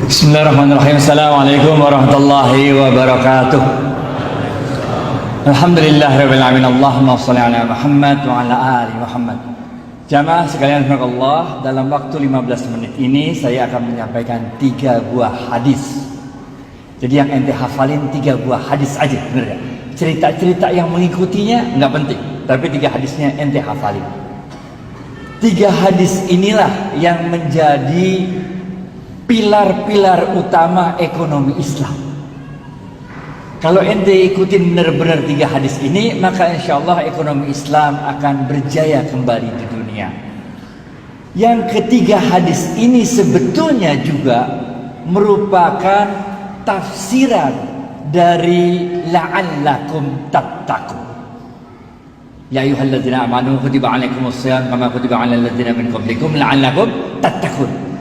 Bismillahirrahmanirrahim. Assalamualaikum warahmatullahi wabarakatuh. Alhamdulillahirabbil alamin. Allahumma shalli ala Muhammad wa ala ali Muhammad. Jamaah sekalian Allah, dalam waktu 15 menit ini saya akan menyampaikan 3 buah hadis. Jadi yang ente hafalin 3 buah hadis aja, bener ya? Cerita-cerita yang mengikutinya nggak penting, tapi 3 hadisnya ente hafalin. 3 hadis inilah yang menjadi pilar-pilar utama ekonomi Islam. Kalau ente ikutin benar-benar 3 hadis ini, maka insya Allah ekonomi Islam akan berjaya kembali di dunia. Yang ketiga hadis ini sebetulnya juga merupakan tafsiran dari la'allakum tattaqun. Ya ayyuhalladzina amanu kutiba alaikumusshiyam kama kutiba alal ladzina min qablikum la'allakum tattaqun.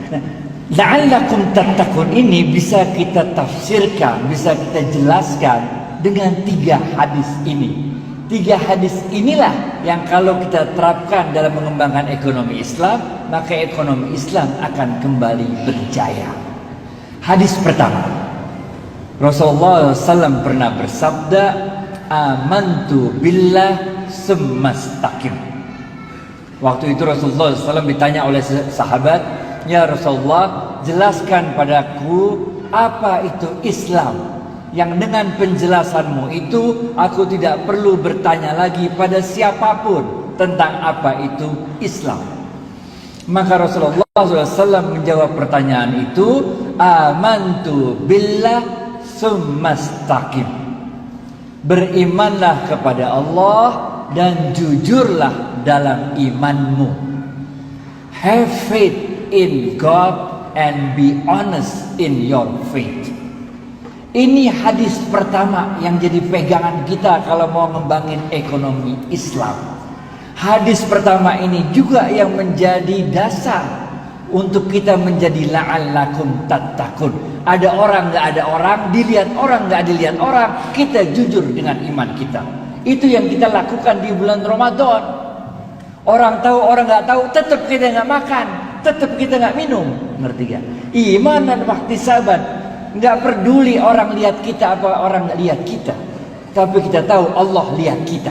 La'allakum tattaqun ini bisa kita tafsirkan, bisa kita jelaskan dengan 3 hadis ini. 3 hadis inilah yang kalau kita terapkan dalam mengembangkan ekonomi Islam, maka ekonomi Islam akan kembali berjaya. Hadis pertama, Rasulullah SAW pernah bersabda, amantu billah sumastaqim. Waktu itu Rasulullah SAW ditanya oleh sahabat, ya Rasulullah, jelaskan padaku apa itu Islam, yang dengan penjelasanmu itu aku tidak perlu bertanya lagi pada siapapun tentang apa itu Islam. Maka Rasulullah SAW menjawab pertanyaan itu, amantu billah sumastaqim. Berimanlah kepada Allah dan jujurlah dalam imanmu. Have faith in God and be honest in your faith. Ini hadis pertama yang jadi pegangan kita kalau mau ngembangin ekonomi Islam. Hadis pertama ini juga yang menjadi dasar untuk kita menjadi la'allakum tattaqun. Ada orang nggak ada orang, dilihat orang nggak dilihat orang, kita jujur dengan iman kita. Itu yang kita lakukan di bulan Ramadan. Orang tahu orang nggak tahu, tetap kita nggak makan, tetap kita nggak minum, ngerti gak? Iman dan ihtisaban, nggak peduli orang lihat kita apa orang nggak lihat kita, tapi kita tahu Allah lihat kita.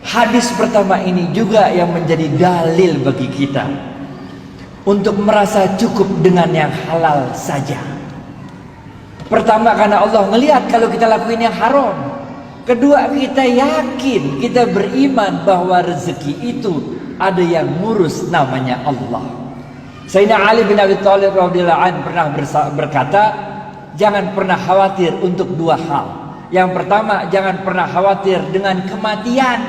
Hadis pertama ini juga yang menjadi dalil bagi kita untuk merasa cukup dengan yang halal saja. Pertama, karena Allah melihat kalau kita lakuin yang haram. Kedua, kita yakin, kita beriman bahwa rezeki itu ada yang ngurus, namanya Allah. Sayyidina Ali bin Abi Thalib radhiyallahu anhu pernah berkata, jangan pernah khawatir untuk 2 hal. Yang pertama, jangan pernah khawatir dengan kematian.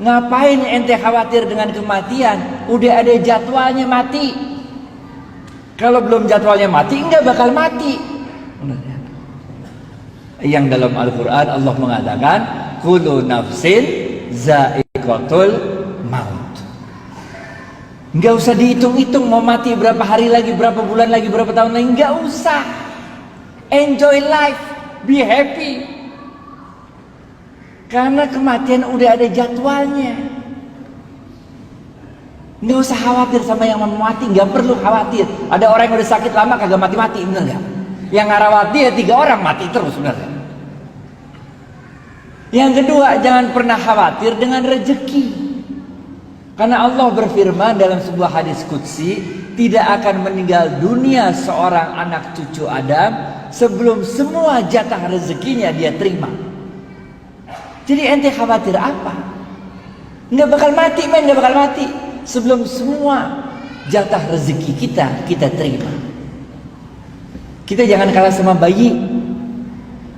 Ngapain ente khawatir dengan kematian? Udah ada jadwalnya mati. Kalau belum jadwalnya mati, enggak bakal mati. Yang dalam Al-Quran Allah mengatakan, kullu nafsin za'iqatul maut. Nggak usah dihitung-hitung mau mati berapa hari lagi, berapa bulan lagi, berapa tahun lagi, nggak usah. Enjoy life, be happy. Karena kematian udah ada jadwalnya. Nggak usah khawatir sama yang mau mati, nggak perlu khawatir. Ada orang yang udah sakit lama kagak mati-mati, bener nggak? Yang ngarawat dia 3 orang mati terus, bener nggak? Yang kedua, jangan pernah khawatir dengan rezeki. Karena Allah berfirman dalam sebuah hadis qudsi, tidak akan meninggal dunia seorang anak cucu Adam sebelum semua jatah rezekinya dia terima. Jadi ente khawatir apa? Nggak bakal mati, men, nggak bakal mati sebelum semua jatah rezeki kita terima. Kita jangan kalah sama bayi.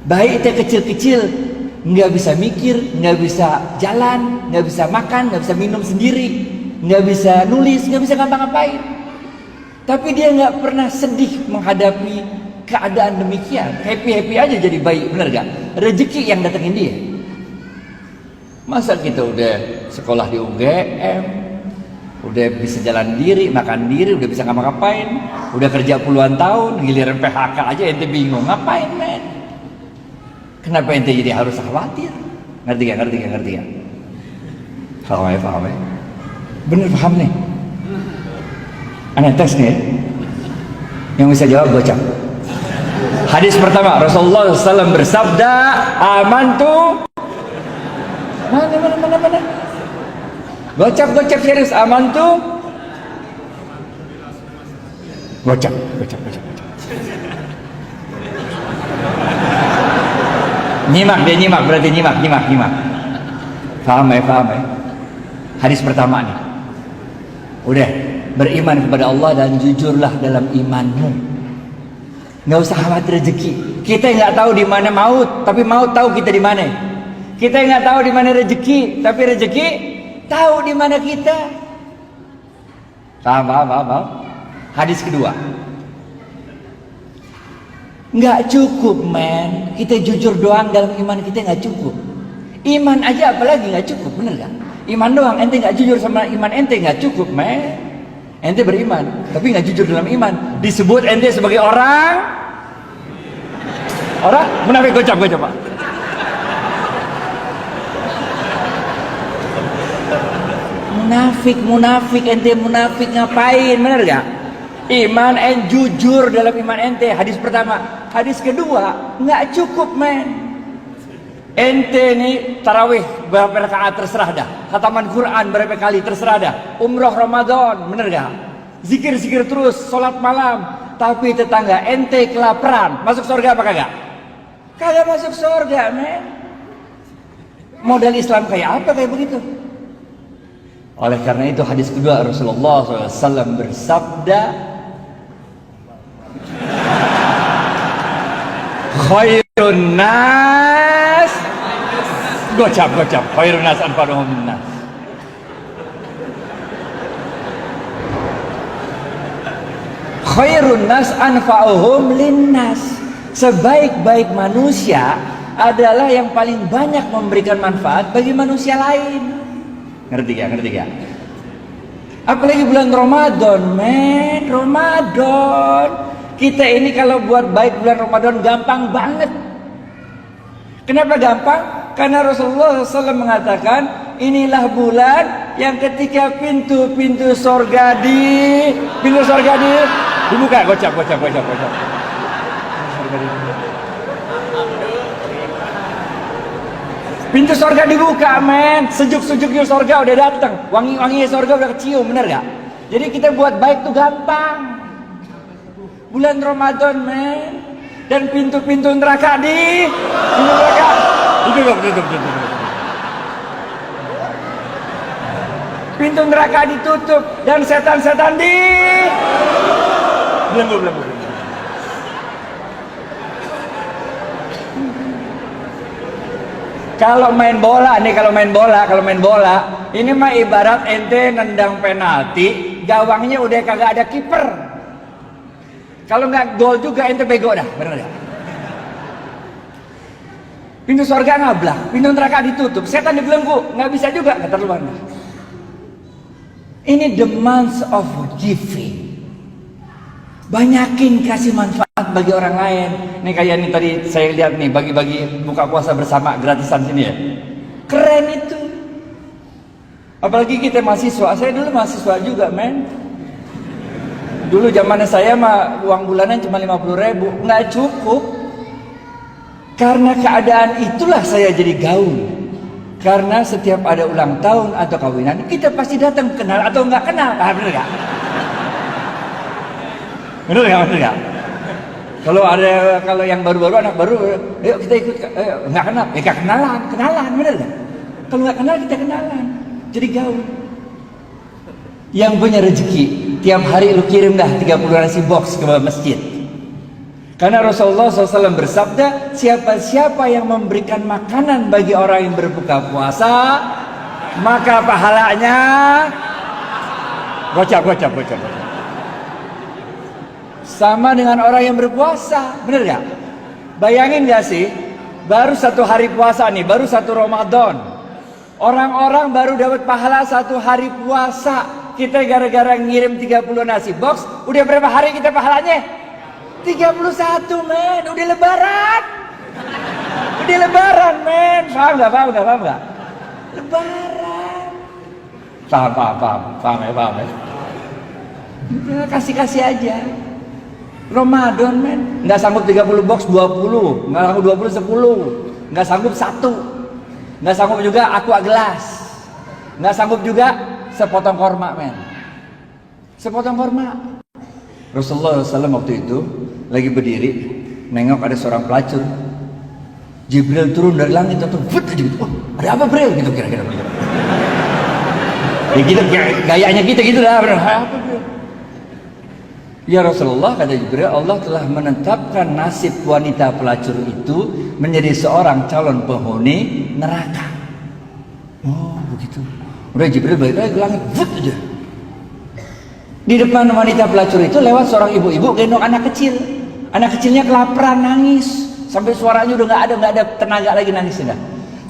Bayi itu kecil-kecil, nggak bisa mikir, nggak bisa jalan, nggak bisa makan, nggak bisa minum sendiri, nggak bisa nulis, nggak bisa ngapa-ngapain. Tapi dia nggak pernah sedih menghadapi keadaan demikian. Happy-happy aja jadi bayi, bener gak? Rezeki yang datengin dia. Masa kita udah sekolah di UGM, udah bisa jalan diri, makan diri, udah bisa ngapa-ngapain, udah kerja puluhan tahun, giliran PHK aja ente bingung, ngapain men? Kenapa ente jadi harus khawatir? Ngerti gak? Paham ya? Bener paham nih? Aneh tes nih ya? Yang bisa jawab gocap. Hadis pertama, Rasulullah SAW bersabda, amantu. Mana. Gocap serius, amantu. Gocap. Nyimak berarti nyimak. Paham ya? Hadis pertama nih. Udah, beriman kepada Allah dan jujurlah dalam imanmu. Nggak usah khawatir rezeki. Kita nggak tahu di mana maut, tapi maut tahu kita di mana. Kita nggak tahu di mana rezeki, tapi rezeki tahu di mana kita. Paham. Hadis kedua. Nggak cukup, men. Kita jujur doang dalam iman kita nggak cukup. Iman aja apalagi nggak cukup, bener gak? Iman doang, ente nggak jujur sama iman ente nggak cukup, men. Ente beriman, tapi nggak jujur dalam iman. Disebut ente sebagai orang munafik. Gocap Pak. Munafik ente munafik ngapain, bener gak? Iman and jujur dalam iman ente. Hadis pertama. Hadis kedua, nggak cukup, men. Ente nih tarawih berapa rakaat terserah dah. Khataman Quran berapa kali terserah dah. Umroh Ramadan, bener gak? Zikir terus, sholat malam. Tapi tetangga ente kelaparan, masuk surga apa kagak? Kagak masuk surga, men. Modal Islam kayak apa kayak begitu? Oleh karena itu hadis kedua, Rasulullah SAW bersabda, khairun nas, gocap, khairun nas anfa'uhum linnas. Khairun nas anfa'uhum linnas. Sebaik-baik manusia adalah yang paling banyak memberikan manfaat bagi manusia lain. Ngerti gak? Apalagi bulan Ramadan, men. Ramadan. Kita ini kalau buat baik bulan Ramadan gampang banget. Kenapa gampang? Karena Rasulullah SAW mengatakan, inilah bulan yang ketika pintu surga dibuka. Gocap. Pintu surga dibuka, men. Sejuk-sejuknya surga udah datang. Wangi-wanginya surga udah kecium, bener gak? Jadi kita buat baik tuh gampang. Bulan Ramadan, men. Dan pintu-pintu neraka pintu neraka ditutup dan setan-setan belum. Kalau main bola, ini mah ibarat ente nendang penalti, gawangnya udah kagak ada kiper. Kalau nggak gol juga ente bego dah, bener gak? Pintu surga ngablak, pintu neraka ditutup, setan dibelenggu, nggak bisa juga, nggak terlalu. Ini the month of giving. Banyakin kasih manfaat bagi orang lain. Nih kayak ini tadi saya lihat nih, bagi-bagi buka puasa bersama gratisan sini ya. Keren itu. Apalagi kita mahasiswa. Saya dulu mahasiswa juga, men. Dulu zamannya saya mah uang bulanan cuma 50.000, nggak cukup. Karena keadaan itulah saya jadi gaul. Karena setiap ada ulang tahun atau kawinan, kita pasti datang, kenal atau nggak kenal. Bener nggak? Bener nggak? Kalau yang baru-baru, anak baru, yuk kita ikut, nggak kenal, kenalan, bener nggak? Kalau nggak kenal kita kenalan, jadi gaul. Yang punya rezeki, tiap hari lu kirim dah 30 nasi box ke masjid. Karena Rasulullah SAW bersabda, siapa yang memberikan makanan bagi orang yang berbuka puasa, maka pahalanya gocap. Sama dengan orang yang berpuasa, bener gak? Bayangin gak sih, baru 1 hari puasa nih, baru 1 Ramadan, orang-orang baru dapat pahala 1 hari puasa. Kita gara-gara ngirim 30 nasi box, udah berapa hari kita pahalanya? 31, men. Udah lebaran, men. Paham gak? Lebaran. Paham ya. Kasih aja. Ramadan men, nggak sanggup 30 box 20, nggak sanggup 20 10, nggak sanggup 1, nggak sanggup juga aqua gelas, nggak sanggup juga sepotong korma men, sepotong korma. Rasulullah SAW waktu itu lagi berdiri, nengok ada seorang pelacur. Jibril turun dari langit atau aja gitu. Oh, ada apa Bril? Gitu kira-kira. Ya gitu gayanya kita gitu dah. Apa Bril? Ya Rasulullah, kata Jibril, Allah telah menetapkan nasib wanita pelacur itu menjadi seorang calon penghuni neraka. Oh begitu. Udah Jibril balik lagi ke langit, aja. Di depan wanita pelacur itu lewat seorang ibu-ibu gendong anak kecil. Anak kecilnya kelaparan, nangis sampai suaranya udah nggak ada tenaga lagi nangisnya.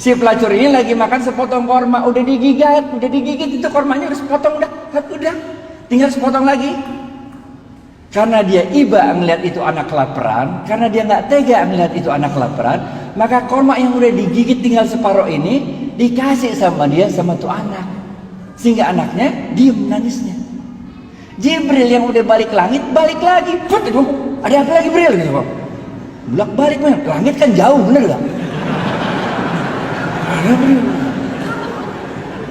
Si pelacur ini lagi makan sepotong korma, udah digigit itu kormanya udah sepotong udah tinggal sepotong lagi. Karena dia iba melihat itu anak kelaparan, karena dia nggak tega melihat itu anak kelaparan, maka korma yang udah digigit tinggal separuh ini dikasih sama dia sama tuh anak, sehingga anaknya diem nangisnya. Jibril yang udah balik langit balik lagi, ada apa lagi Bril? Gitu, bolak balik men, langit kan jauh bener gak?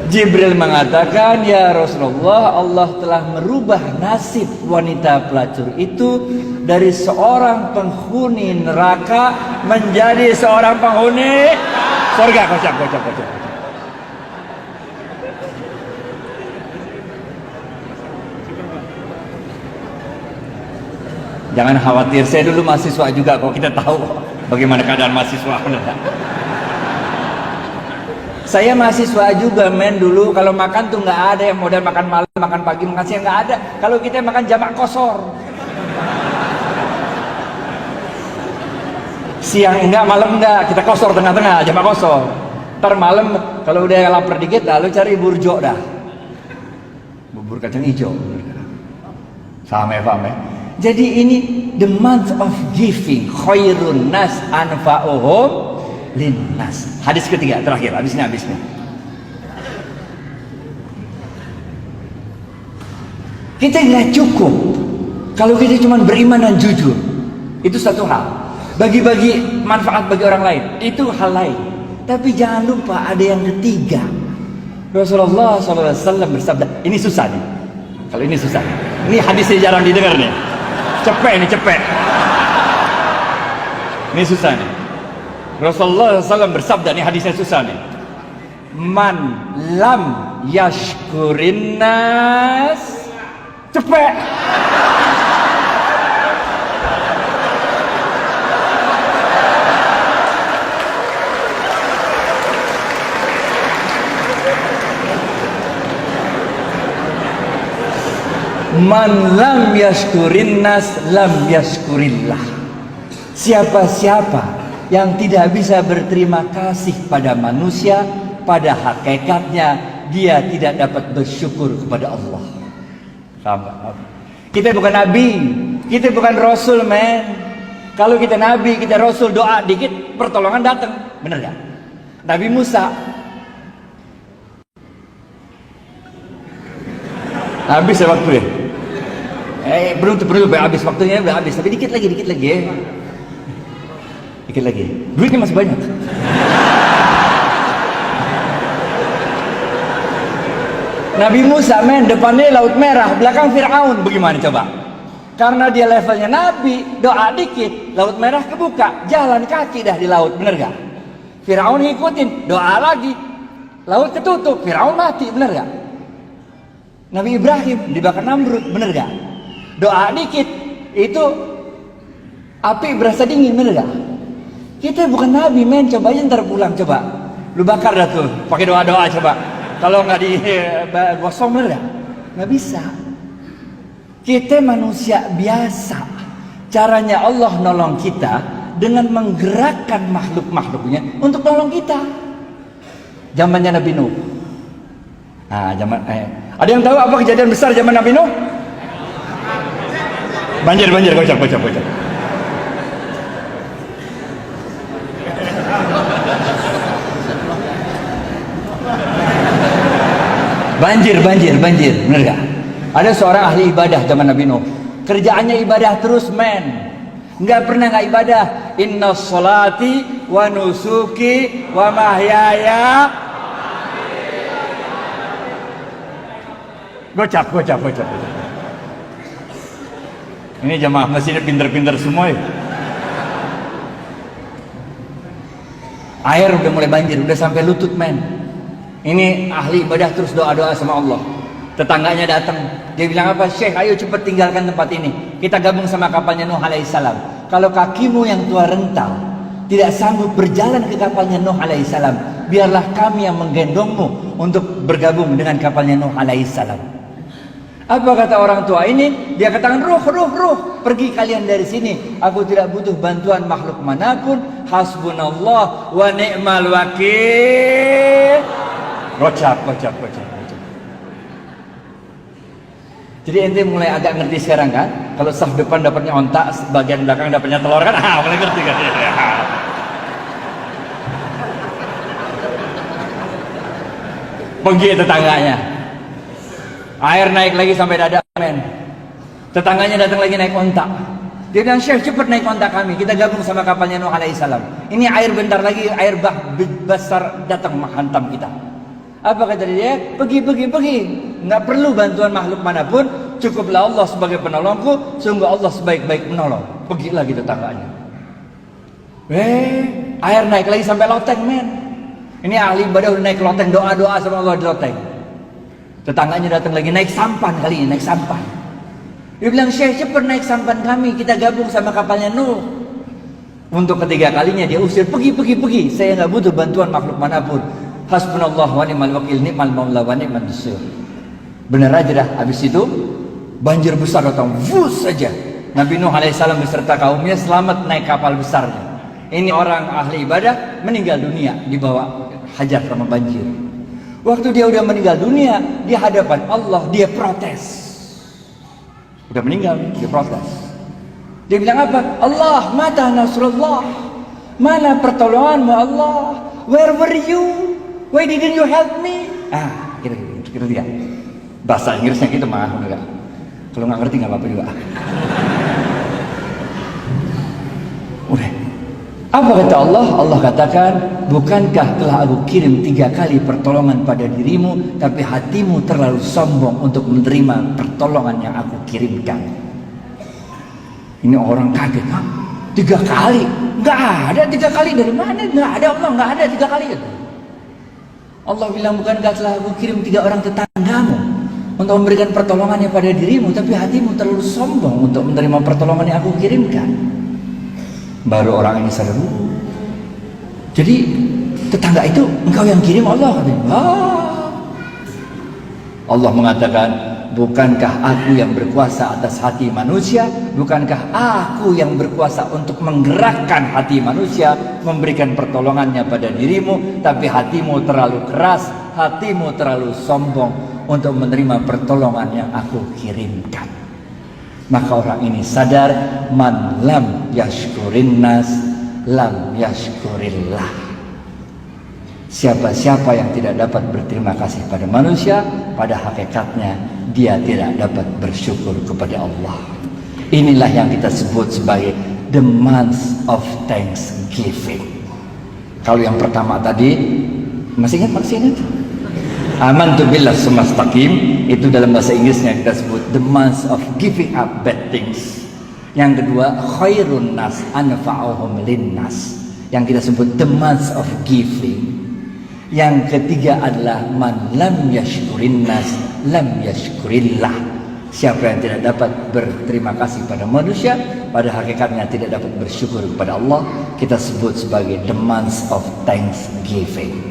Jibril mengatakan, ya Rasulullah, Allah telah merubah nasib wanita pelacur itu dari seorang penghuni neraka menjadi seorang penghuni surga. Kocak. Jangan khawatir, saya dulu mahasiswa juga kok, kita tahu bagaimana keadaan mahasiswa. Saya mahasiswa juga men dulu, kalau makan tuh nggak ada yang modal makan malam, makan pagi, makan siang, nggak ada. Kalau kita makan jamak kosor. Siang enggak, malam enggak, kita kosor tengah-tengah, jamak kosor. Ntar malam kalau udah lapar dikit lalu cari burjo dah. Bubur kacang hijau. Sama ya, paham ya? Jadi ini the month of giving, khairun nas anfa'uhum linnas. Hadis ketiga terakhir, habisnya. Kita nggak cukup kalau kita cuma beriman dan jujur, itu satu hal. Bagi-bagi manfaat bagi orang lain, itu hal lain. Tapi jangan lupa ada yang ketiga. Rasulullah SAW bersabda, ini susah nih. Kalau ini susah, ini hadisnya jarang didengar nih. Cepet. Ini susah nih. Rasulullah SAW bersabda, ini hadisnya susah nih. Man lam yashkurin nas. Cepet. Man lam yashkurin nas lam yashkurillah. Siapa-siapa yang tidak bisa berterima kasih pada manusia, pada hakikatnya dia tidak dapat bersyukur kepada Allah. Sama. Kita bukan nabi, kita bukan rasul men. Kalau kita nabi, kita rasul, doa dikit pertolongan datang, bener gak? Nabi Musa habis ya waktu ya. Belum habis waktunya, udah habis, tapi dikit lagi ya. Dikit lagi. Duitnya masih banyak. Nabi Musa men, depannya Laut Merah, belakang Fir'aun. Bagaimana coba? Karena dia levelnya Nabi, doa dikit, Laut Merah kebuka, jalan kaki dah di laut, bener gak? Fir'aun ngikutin, doa lagi, laut ketutup, Fir'aun mati, bener gak? Nabi Ibrahim dibakar Namrud, bener gak? Doa dikit, itu api berasa dingin, bener gak? Kita bukan nabi men, coba aja ntar pulang, coba lu bakar dah tuh, pakai doa-doa coba. Kalau nggak di gosong, bener gak? Nggak bisa. Kita manusia biasa. Caranya Allah nolong kita dengan menggerakkan makhluk-makhluknya untuk nolong kita. Zamannya Nabi Nuh. Nah, ada yang tahu apa kejadian besar zaman Nabi Nuh? Banjir, kocak. Banjir, bener gak? Ada seorang ahli ibadah zaman Nabi Nuh. Kerjaannya ibadah terus, men. Nggak pernah nggak ibadah. Inna sholati wa nusuki wa mahyaya. Gocap. Ini jamaah masjidnya pinter-pinter semua ya. Air udah mulai banjir, udah sampai lutut, men. Ini ahli ibadah terus doa-doa sama Allah. Tetangganya datang, dia bilang apa? Syekh, ayo cepat tinggalkan tempat ini. Kita gabung sama kapalnya Nuh alaihissalam. Kalau kakimu yang tua rental tidak sanggup berjalan ke kapalnya Nuh alaihissalam, biarlah kami yang menggendongmu untuk bergabung dengan kapalnya Nuh alaihissalam. Apa kata orang tua ini? Dia katakan, ruh, pergi kalian dari sini. Aku tidak butuh bantuan makhluk manapun. Hasbunallah wa ni'mal wakil. Gocap. Jadi ente mulai agak ngerti sekarang kan? Kalau saf depan dapatnya ontak, bagian belakang dapatnya telur kan? Mulai ngerti kan? Pergi tetangganya. Air naik lagi sampai dada, men. Tetangganya datang lagi naik ontak. Dia bilang, Syekh, cepat naik ontak kami. Kita gabung sama kapalnya Nuh alaihissalam. Ini air bentar lagi, air besar datang menghantam kita. Apa kata dia? Pergi. Nggak perlu bantuan makhluk manapun. Cukuplah Allah sebagai penolongku. Sungguh Allah sebaik-baik penolong. Pergi lagi tetangganya. Air naik lagi sampai loteng, men. Ini ahli ibadah udah naik loteng, doa-doa sama Allah di loteng. Tetangganya datang lagi, naik sampan kali ini, naik sampan. Dia bilang, Syekh, cepat naik sampan kami. Kita gabung sama kapalnya Nuh. Untuk ketiga kalinya dia usir, pergi. Saya nggak butuh bantuan makhluk manapun. Hasbunallah wa ni'mal wakil, ni'mal maula wa ni'man nasir. Benar aja dah. Habis itu banjir besar datang, vus saja. Nabi Nuh alaihissalam beserta kaumnya selamat naik kapal besarnya. Ini orang ahli ibadah meninggal dunia di bawah hajar sama banjir. Waktu dia udah meninggal dunia di hadapan Allah, dia protes. Udah meninggal, dia protes. Dia bilang apa? Allah, mata nasrullah. Mana pertolonganmu Allah? Where were you? Why didn't you help me? Kira-kira. Bahasa Inggrisnya gitu mah, enggak. Kalau nggak ngerti nggak apa-apa juga. Udah. Apa kata Allah? Allah katakan, bukankah telah aku kirim 3 kali pertolongan pada dirimu, tapi hatimu terlalu sombong untuk menerima pertolongan yang aku kirimkan. Ini orang kaget, 3 kali? Nggak ada 3 kali, dari mana? Nggak ada Allah, nggak ada 3 kali. Allah bilang, bukankah telah aku kirim 3 orang tetanggamu untuk memberikan pertolongannya pada dirimu, tapi hatimu terlalu sombong untuk menerima pertolongan yang aku kirimkan. Baru orang ini sadar. Jadi tetangga itu engkau yang kirim Allah. Allah mengatakan, bukankah aku yang berkuasa atas hati manusia? Bukankah aku yang berkuasa untuk menggerakkan hati manusia, memberikan pertolongannya pada dirimu, tapi hatimu terlalu keras, hatimu terlalu sombong untuk menerima pertolongan yang aku kirimkan. Maka orang ini sadar, man lam yashkurin nas lam yashkurillah. Siapa-siapa yang tidak dapat berterima kasih pada manusia, pada hakikatnya dia tidak dapat bersyukur kepada Allah. Inilah yang kita sebut sebagai the month of thanksgiving. Kalau yang pertama tadi, masih ingat? Amantu billah sumastaqim, itu dalam bahasa Inggrisnya kita sebut the month of giving up bad things. Yang kedua, khairun nas anfa'uhum linnas, yang kita sebut the month of giving. Yang ketiga adalah man lam yashkurin nas lam yashkurillah. Siapa yang tidak dapat berterima kasih pada manusia, pada hakikatnya tidak dapat bersyukur kepada Allah, kita sebut sebagai the month of thanksgiving.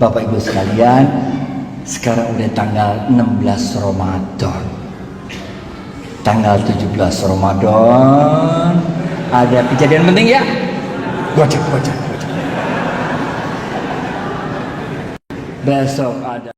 Bapak Ibu sekalian, sekarang udah tanggal 16 Ramadan. Tanggal 17 Ramadan ada kejadian penting ya? Gocap. Besok ada